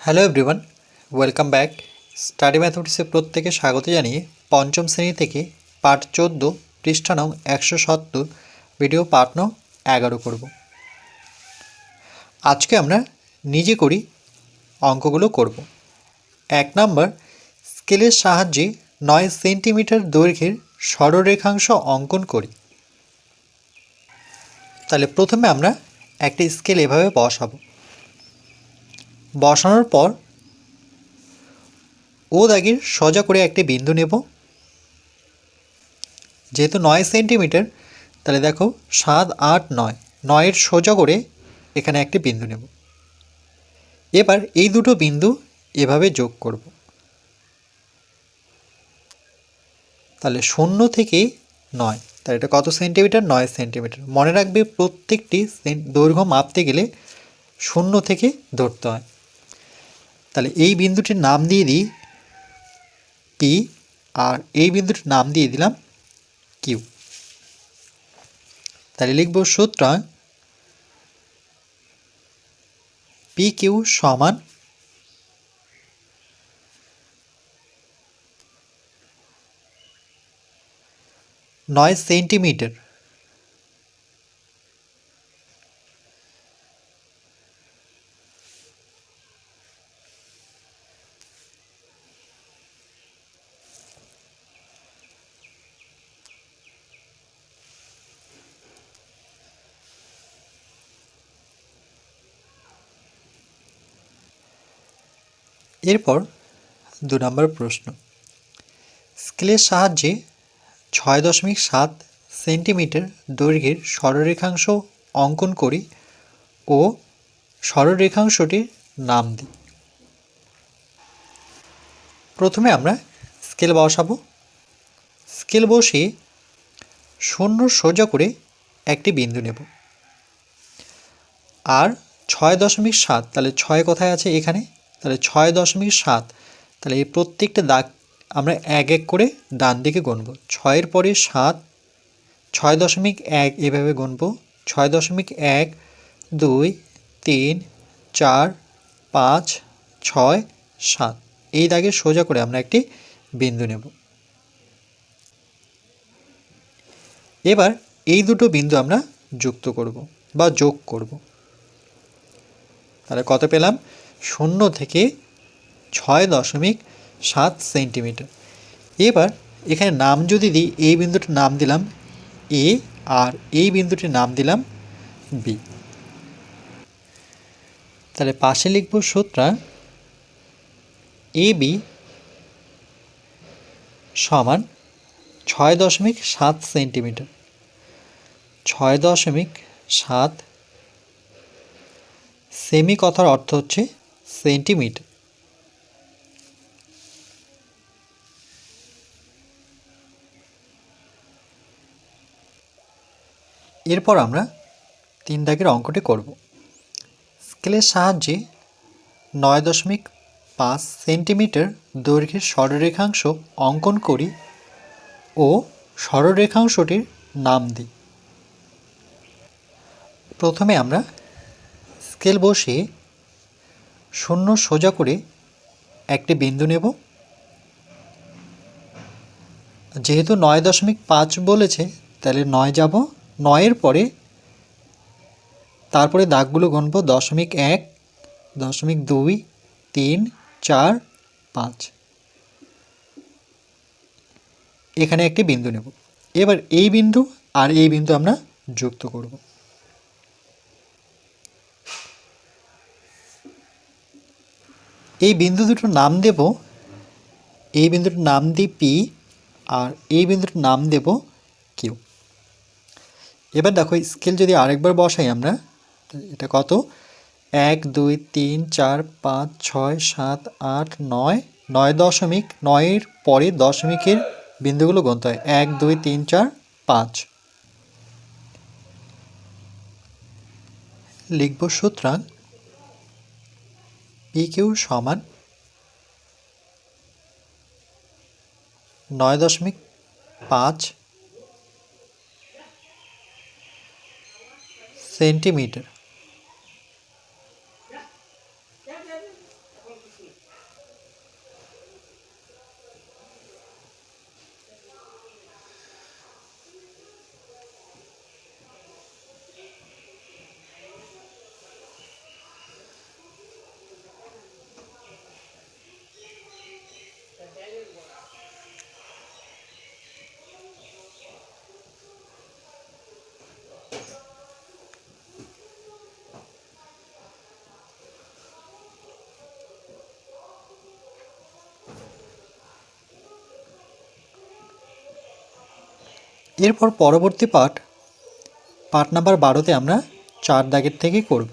Hello everyone, welcome back. Study ম্যাথমেটিক্সে প্রত্যেকে স্বাগত জানিয়ে পঞ্চম শ্রেণী থেকে পার্ট 14 পৃষ্ঠা নং 170 ভিডিও পার্ট নং 11 করব। আজকে আমরা নিজে করি অঙ্কগুলো করব। 1 নাম্বার, স্কেলের সাহায্যে 9 সেন্টিমিটার দৈর্ঘ্যের সরলরেখাংশ অঙ্কন করি। তাহলে প্রথমে আমরা একটা স্কেল এভাবে বসাবো। বসানোর পর ও দাগের সোজা করে একটি বিন্দু নেব। যেহেতু 9 সেন্টিমিটার, তাহলে দেখো 7, 8, 9, 9-এর সোজা করে এখানে একটি বিন্দু নেব। এবার এই দুটো বিন্দু এভাবে যোগ করব। তাহলে 0 থেকে 9, তাহলে এটা কত সেন্টিমিটার? 9 সেন্টিমিটার। মনে রাখবে প্রত্যেকটি দৈর্ঘ্য মাপতে গেলে 0 থেকে ধরতে হয়। তাহলে এই বিন্দুটির নাম দিয়ে দিই পি, আর এই বিন্দুটির নাম দিয়ে দিলাম কিউ। তাহলে লিখব সুতরাং পি কিউ সমান 9 সেন্টিমিটার। এরপর 2 নম্বর প্রশ্ন, স্কেলের সাহায্যে 6.7 সেন্টিমিটার দৈর্ঘ্যের সরলরেখাংশ অঙ্কন করি ও সরলরেখাংশটির নাম দিই। প্রথমে আমরা স্কেল বসাবো। স্কেল বসিয়ে 0 সোজা করে একটি বিন্দু নেব। আর 6.7, তাহলে 6 কোথায় আছে? এখানে। তাহলে 6.7, তাহলে এই প্রত্যেকটা দাগ আমরা এক এক করে ডান দিকে গুনব। 6-এর পরে 7, 6.1 এভাবে গুনব। 6.1, 2, 3, 4, 5, 6, 7 এই দাগে সোজা করে আমরা একটি বিন্দু নেব। এবার এই দুটো বিন্দু আমরা যুক্ত করব বা যোগ করব। তাহলে কত পেলাম? 0 থেকে 6.7 সেন্টিমিটার। এবার এখানে নাম যদি দিই, এই বিন্দুটির নাম দিলাম এ, আর এই বিন্দুটির নাম দিলাম বি। তাহলে পাশে লিখব সুতরাং এ বি সমান 6.7 সেন্টিমিটার। 6.7 সেমি কথার অর্থ হচ্ছে সেন্টিমিটার। এরপর আমরা 3 দাগের অঙ্কটি করব। স্কেলের সাহায্যে 9.5 সেন্টিমিটার দৈর্ঘ্যের সরলরেখাংশ অঙ্কন করি ও সরলরেখাংশটির নাম দিই। প্রথমে আমরা স্কেল বসিয়ে 0 সোজা করে একটি বিন্দু নেব। যেহেতু 9.5 বলেছে, তাহলে 9 যাব। 9-এর পরে তারপরে দাগগুলো গুনব। 0.1, 0.2, 3, 4, 5 এখানে একটি বিন্দু নেব। এবার এই বিন্দু আর এই বিন্দু আমরা যুক্ত করব। এই বিন্দু দুটোর নাম দেব, এই বিন্দুটার নাম দিই পি, আর এই বিন্দুটার নাম দেব কিউ। এবার দেখো স্কেল যদি আরেকবার বসাই আমরা, এটা কত? 1, 2, 3, 4, 5, 6, 7, 8, 9, 9.9-এর পরে দশমিকের বিন্দুগুলো গুনতে হয়। 1, 2, 3, 4, 5 লিখব সুতরাং পি কিউ সমান 9.5 সেন্টিমিটার। এরপর পরবর্তী পার্ট নাম্বার 12তে আমরা 4 দাগের থেকে করব।